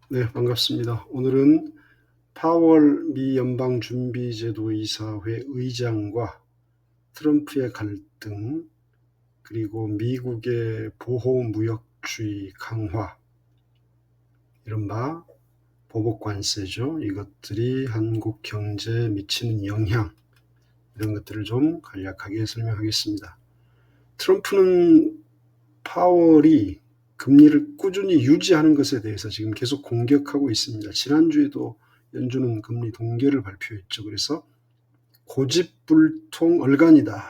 네, 반갑습니다. 오늘은 파월 미 연방준비제도이사회 의장과 트럼프의 갈등, 그리고 미국의 보호무역주의 강화, 이른바 보복관세죠. 이것들이 한국 경제에 미치는 영향, 이런 것들을 좀 간략하게 설명하겠습니다. 트럼프는 파월이 금리를 꾸준히 유지하는 것에 대해서 지금 계속 공격하고 있습니다. 지난주에도 연준은 금리 동결을 발표했죠. 그래서 고집불통 얼간이다.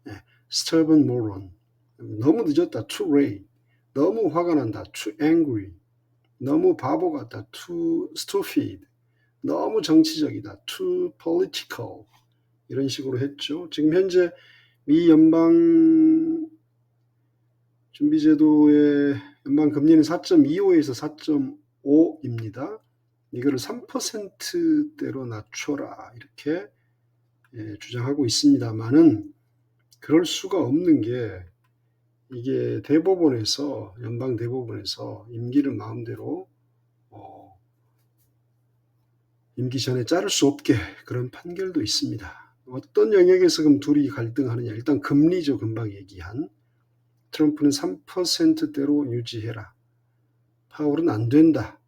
예, stubborn moron. 너무 늦었다. too late. 너무 화가 난다. too angry. 너무 바보 같다. too stupid. 너무 정치적이다. too political. 이런 식으로 했죠. 지금 현재 미 연방 준비제도의 연방금리는 4.25에서 4.5입니다. 이거를 3%대로 낮춰라 이렇게 주장하고 있습니다만은 그럴 수가 없는 게 이게 대법원에서 연방 대법원에서 임기를 마음대로 임기 전에 자를 수 없게 그런 판결도 있습니다. 어떤 영역에서 그럼 둘이 갈등하느냐. 일단 금리죠. 금방 얘기한. 트럼프는 3%대로 유지해라. 파월은 안 된다.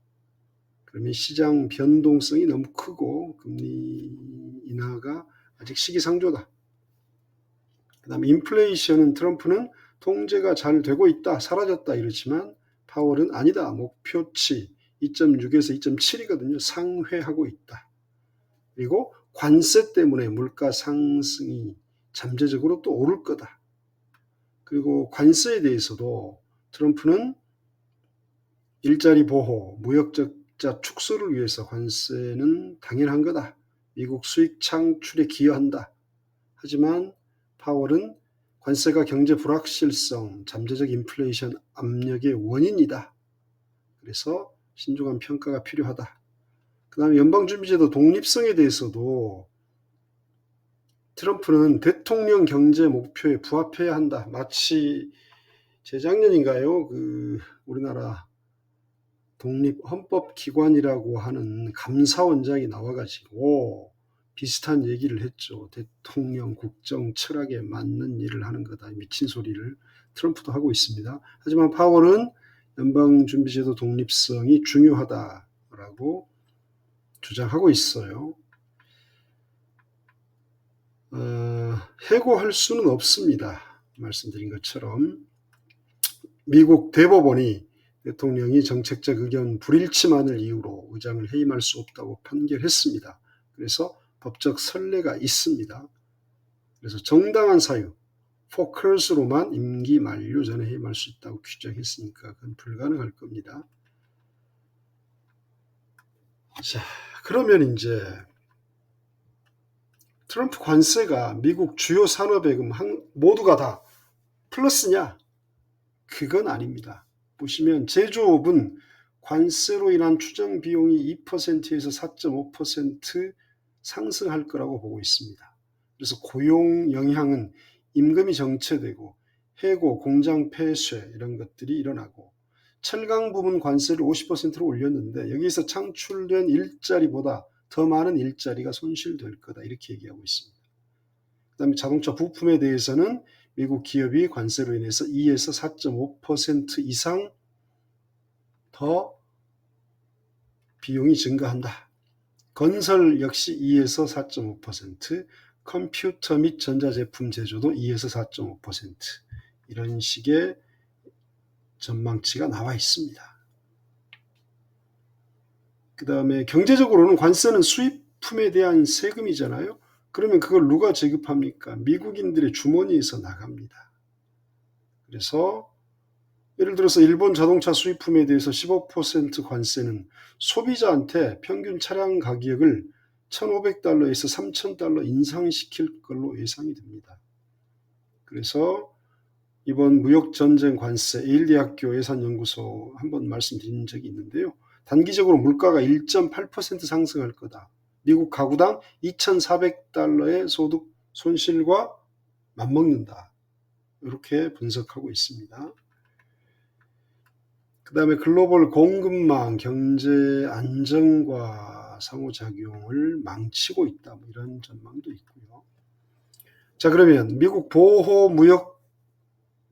그러면 시장 변동성이 너무 크고 금리 인하가 아직 시기상조다. 그 다음에 인플레이션은 트럼프는 통제가 잘 되고 있다, 사라졌다 이러지만 파월은 아니다. 목표치 2.6에서 2.7이거든요. 상회하고 있다. 그리고 관세 때문에 물가 상승이 잠재적으로 또 오를 거다. 그리고 관세에 대해서도 트럼프는 일자리 보호, 무역적자 축소를 위해서 관세는 당연한 거다. 미국 수익 창출에 기여한다. 하지만 파월은 관세가 경제 불확실성, 잠재적 인플레이션 압력의 원인이다. 그래서 신중한 평가가 필요하다. 그 다음에 연방준비제도 독립성에 대해서도 트럼프는 대통령 경제 목표에 부합해야 한다. 마치 재작년인가요? 우리나라 독립헌법기관이라고 하는 감사원장이 나와가지고 비슷한 얘기를 했죠. 대통령 국정 철학에 맞는 일을 하는 거다. 미친 소리를 트럼프도 하고 있습니다. 하지만 파월은 연방준비제도 독립성이 중요하다라고 주장하고 있어요. 해고할 수는 없습니다. 말씀드린 것처럼 미국 대법원이 대통령이 정책적 의견 불일치만을 이유로 의장을 해임할 수 없다고 판결했습니다. 그래서 법적 선례가 있습니다. 그래서 정당한 사유, 포커스로만 임기 만료 전에 해임할 수 있다고 규정했으니까 그건 불가능할 겁니다. 자, 그러면 이제 트럼프 관세가 미국 주요 산업에 모두가 다 플러스냐? 그건 아닙니다. 보시면 제조업은 관세로 인한 추정 비용이 2%에서 4.5% 상승할 거라고 보고 있습니다. 그래서 고용 영향은 임금이 정체되고 해고, 공장 폐쇄 이런 것들이 일어나고 철강 부문 관세를 50%로 올렸는데 여기서 창출된 일자리보다 더 많은 일자리가 손실될 거다 이렇게 얘기하고 있습니다. 그 다음에 자동차 부품에 대해서는 미국 기업이 관세로 인해서 2에서 4.5% 이상 더 비용이 증가한다. 건설 역시 2에서 4.5%, 컴퓨터 및 전자제품 제조도 2에서 4.5% 이런 식의 전망치가 나와 있습니다. 그 다음에 경제적으로는 관세는 수입품에 대한 세금이잖아요. 그러면 그걸 누가 지급합니까? 미국인들의 주머니에서 나갑니다. 그래서 예를 들어서 일본 자동차 수입품에 대해서 15% 관세는 소비자한테 평균 차량 가격을 $1,500에서 $3,000 인상시킬 걸로 예상이 됩니다. 그래서 이번 무역전쟁 관세 예일대학교 예산연구소 한번 말씀드린 적이 있는데요. 단기적으로 물가가 1.8% 상승할 거다. 미국 가구당 $2,400의 소득 손실과 맞먹는다. 이렇게 분석하고 있습니다. 그 다음에 글로벌 공급망 경제 안정과 상호작용을 망치고 있다. 뭐 이런 전망도 있고요. 자, 그러면 미국 무역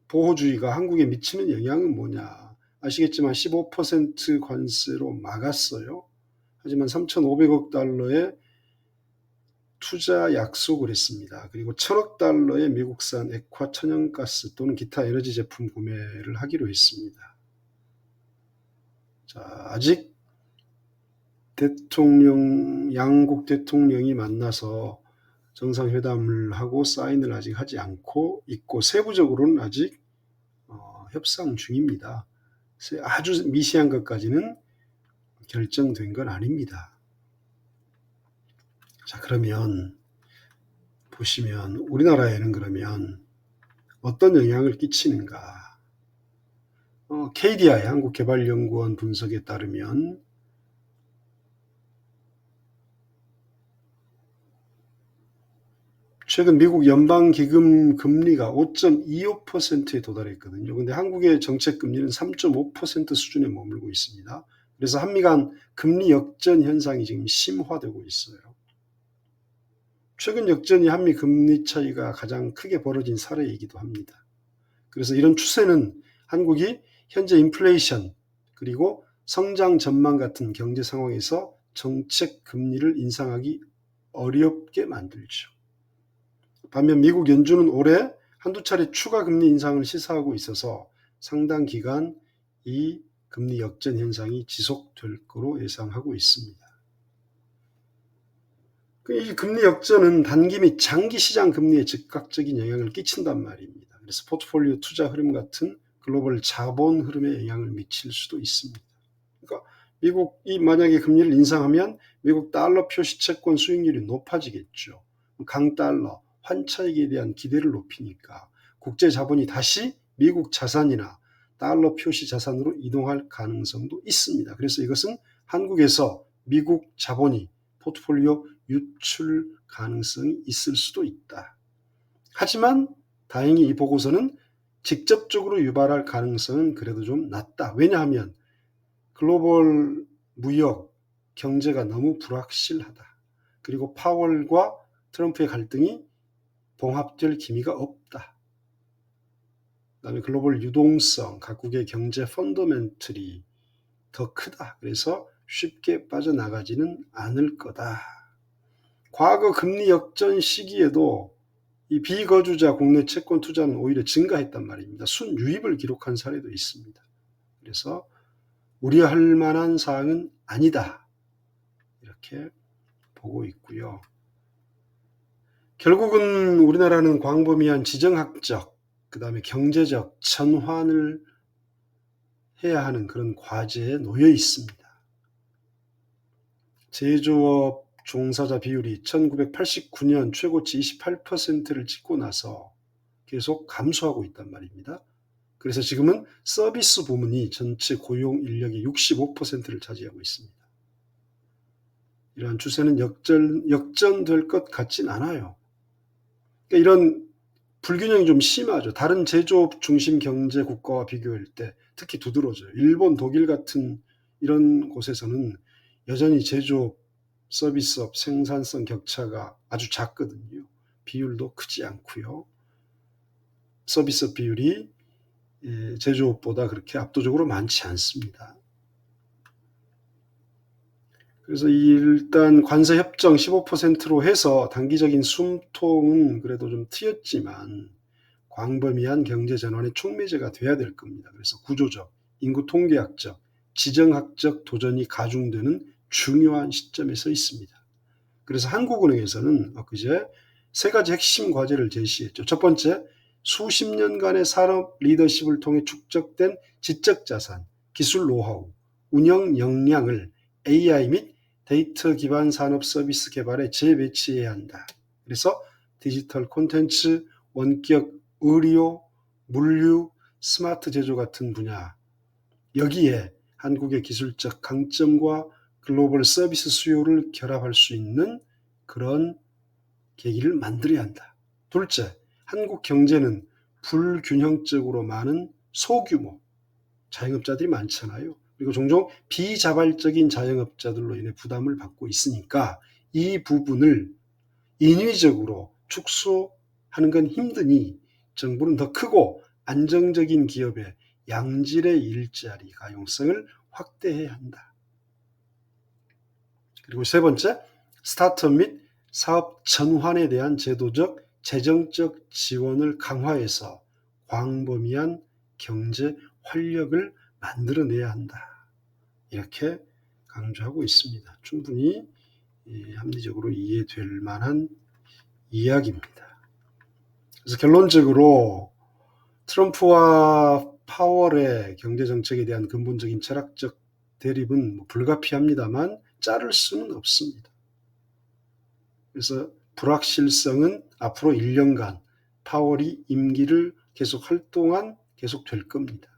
보호주의가 한국에 미치는 영향은 뭐냐? 아시겠지만 15% 관세로 막았어요. 하지만 3,500억 달러의 투자 약속을 했습니다. 그리고 1,000억 달러의 미국산 액화 천연가스 또는 기타 에너지 제품 구매를 하기로 했습니다. 자, 아직 양국 대통령이 만나서 정상회담을 하고 사인을 아직 하지 않고 있고 세부적으로는 아직 협상 중입니다. 아주 미세한 것까지는 결정된 건 아닙니다. 자, 그러면 보시면 우리나라에는 그러면 어떤 영향을 끼치는가? KDI 한국개발연구원 분석에 따르면 최근 미국 연방기금 금리가 5.25%에 도달했거든요. 근데 한국의 정책금리는 3.5% 수준에 머물고 있습니다. 그래서 한미 간 금리 역전 현상이 지금 심화되고 있어요. 최근 역전이 한미 금리 차이가 가장 크게 벌어진 사례이기도 합니다. 그래서 이런 추세는 한국이 현재 인플레이션 그리고 성장 전망 같은 경제 상황에서 정책 금리를 인상하기 어렵게 만들죠. 반면 미국 연준은 올해 한두 차례 추가 금리 인상을 시사하고 있어서 상당 기간 이 금리 역전 현상이 지속될 거로 예상하고 있습니다. 이 금리 역전은 단기 및 장기 시장 금리에 즉각적인 영향을 끼친단 말입니다. 그래서 포트폴리오 투자 흐름 같은 글로벌 자본 흐름에 영향을 미칠 수도 있습니다. 그러니까 미국이 만약에 금리를 인상하면 미국 달러 표시 채권 수익률이 높아지겠죠. 강달러, 환차익에 대한 기대를 높이니까 국제 자본이 다시 미국 자산이나 달러 표시 자산으로 이동할 가능성도 있습니다. 그래서 이것은 한국에서 미국 자본이 포트폴리오 유출 가능성이 있을 수도 있다. 하지만 다행히 이 보고서는 직접적으로 유발할 가능성은 그래도 좀 낮다. 왜냐하면 글로벌 무역, 경제가 너무 불확실하다. 그리고 파월과 트럼프의 갈등이 봉합될 기미가 없다. 그다음에 글로벌 유동성, 각국의 경제 펀더멘털이 더 크다. 그래서 쉽게 빠져나가지는 않을 거다. 과거 금리 역전 시기에도 이 비거주자 국내 채권 투자는 오히려 증가했단 말입니다. 순유입을 기록한 사례도 있습니다. 그래서 우려할 만한 사항은 아니다. 이렇게 보고 있고요. 결국은 우리나라는 광범위한 지정학적, 그 다음에 경제적 전환을 해야 하는 그런 과제에 놓여 있습니다. 제조업 종사자 비율이 1989년 최고치 28%를 찍고 나서 계속 감소하고 있단 말입니다. 그래서 지금은 서비스 부문이 전체 고용 인력의 65%를 차지하고 있습니다. 이러한 추세는 역전될 것 같진 않아요. 그러니까 이런 불균형이 좀 심하죠. 다른 제조업 중심 경제 국가와 비교할 때 특히 두드러져요. 일본, 독일 같은 이런 곳에서는 여전히 제조업, 서비스업, 생산성 격차가 아주 작거든요. 비율도 크지 않고요. 서비스업 비율이 제조업보다 그렇게 압도적으로 많지 않습니다. 그래서 일단 관세 협정 15%로 해서 단기적인 숨통은 그래도 좀 트였지만 광범위한 경제 전환의 촉매제가 돼야 될 겁니다. 그래서 구조적, 인구 통계학적, 지정학적 도전이 가중되는 중요한 시점에 서 있습니다. 그래서 한국은행에서는 엊그제 세 가지 핵심 과제를 제시했죠. 첫 번째, 수십 년간의 산업 리더십을 통해 축적된 지적 자산, 기술 노하우, 운영 역량을 AI 및 데이터 기반 산업 서비스 개발에 재배치해야 한다. 그래서 디지털 콘텐츠, 원격 의료, 물류, 스마트 제조 같은 분야, 여기에 한국의 기술적 강점과 글로벌 서비스 수요를 결합할 수 있는 그런 계기를 만들어야 한다. 둘째, 한국 경제는 불균형적으로 많은 소규모, 자영업자들이 많잖아요. 그리고 종종 비자발적인 자영업자들로 인해 부담을 받고 있으니까 이 부분을 인위적으로 축소하는 건 힘드니 정부는 더 크고 안정적인 기업의 양질의 일자리 가용성을 확대해야 한다. 그리고 세 번째, 스타트업 및 사업 전환에 대한 제도적, 재정적 지원을 강화해서 광범위한 경제 활력을 만들어내야 한다. 이렇게 강조하고 있습니다. 충분히 합리적으로 이해될 만한 이야기입니다. 그래서 결론적으로 트럼프와 파월의 경제정책에 대한 근본적인 철학적 대립은 불가피합니다만 자를 수는 없습니다. 그래서 불확실성은 앞으로 1년간 파월이 임기를 계속 활동한 계속될 겁니다.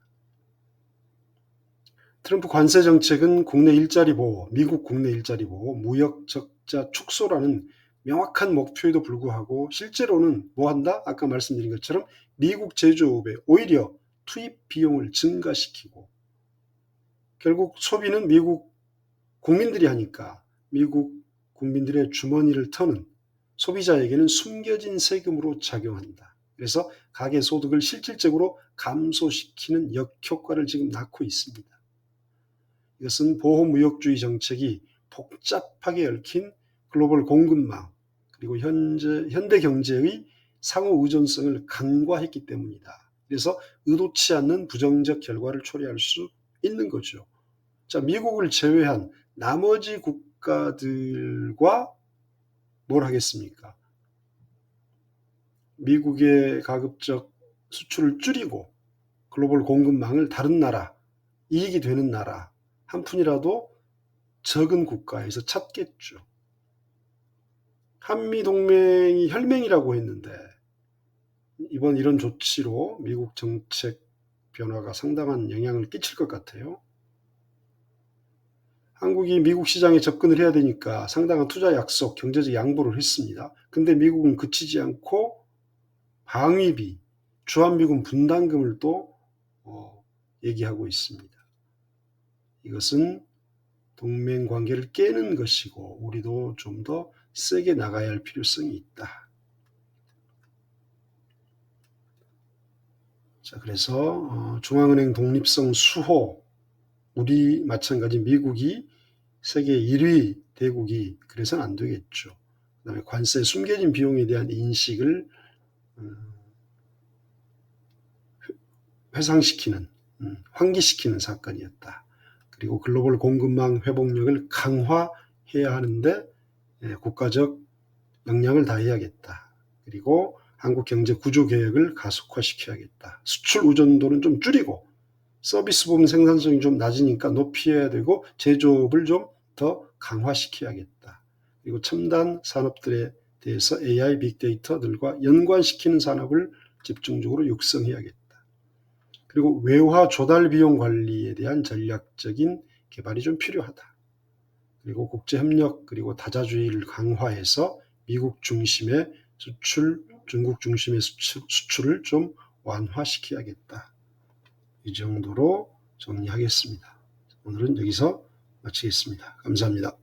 트럼프 관세 정책은 국내 일자리 보호, 미국 국내 일자리 보호, 무역 적자 축소라는 명확한 목표에도 불구하고 실제로는 뭐 한다? 아까 말씀드린 것처럼 미국 제조업에 오히려 투입 비용을 증가시키고 결국 소비는 미국 국민들이 하니까 미국 국민들의 주머니를 터는 소비자에게는 숨겨진 세금으로 작용한다. 그래서 가계소득을 실질적으로 감소시키는 역효과를 지금 낳고 있습니다. 이것은 보호무역주의 정책이 복잡하게 얽힌 글로벌 공급망 그리고 현대 경제의 상호 의존성을 간과했기 때문이다. 그래서 의도치 않는 부정적 결과를 초래할 수 있는 거죠. 자, 미국을 제외한 나머지 국가들과 뭘 하겠습니까? 미국의 가급적 수출을 줄이고 글로벌 공급망을 다른 나라, 이익이 되는 나라 한 푼이라도 적은 국가에서 찾겠죠. 한미동맹이 혈맹이라고 했는데 이번 이런 조치로 미국 정책 변화가 상당한 영향을 끼칠 것 같아요. 한국이 미국 시장에 접근을 해야 되니까 상당한 투자 약속, 경제적 양보를 했습니다. 근데 미국은 그치지 않고 방위비, 주한미군 분담금을 또 얘기하고 있습니다. 이것은 동맹 관계를 깨는 것이고 우리도 좀 더 세게 나가야 할 필요성이 있다. 자, 그래서 중앙은행 독립성 수호, 우리 마찬가지 미국이 세계 1위 대국이 그래서는 안 되겠죠. 그다음에 관세 숨겨진 비용에 대한 인식을 회상시키는, 환기시키는 사건이었다. 그리고 글로벌 공급망 회복력을 강화해야 하는데 국가적 역량을 다해야겠다. 그리고 한국 경제 구조 개혁을 가속화시켜야겠다. 수출 의존도는 좀 줄이고 서비스 부분 생산성이 좀 낮으니까 높여야 되고 제조업을 좀 더 강화시켜야겠다. 그리고 첨단 산업들에 대해서 AI, 빅데이터들과 연관시키는 산업을 집중적으로 육성해야겠다. 그리고 외화 조달 비용 관리에 대한 전략적인 개발이 좀 필요하다. 그리고 국제협력 그리고 다자주의를 강화해서 미국 중심의 수출, 중국 중심의 수출을 좀 완화시켜야겠다. 이 정도로 정리하겠습니다. 오늘은 여기서 마치겠습니다. 감사합니다.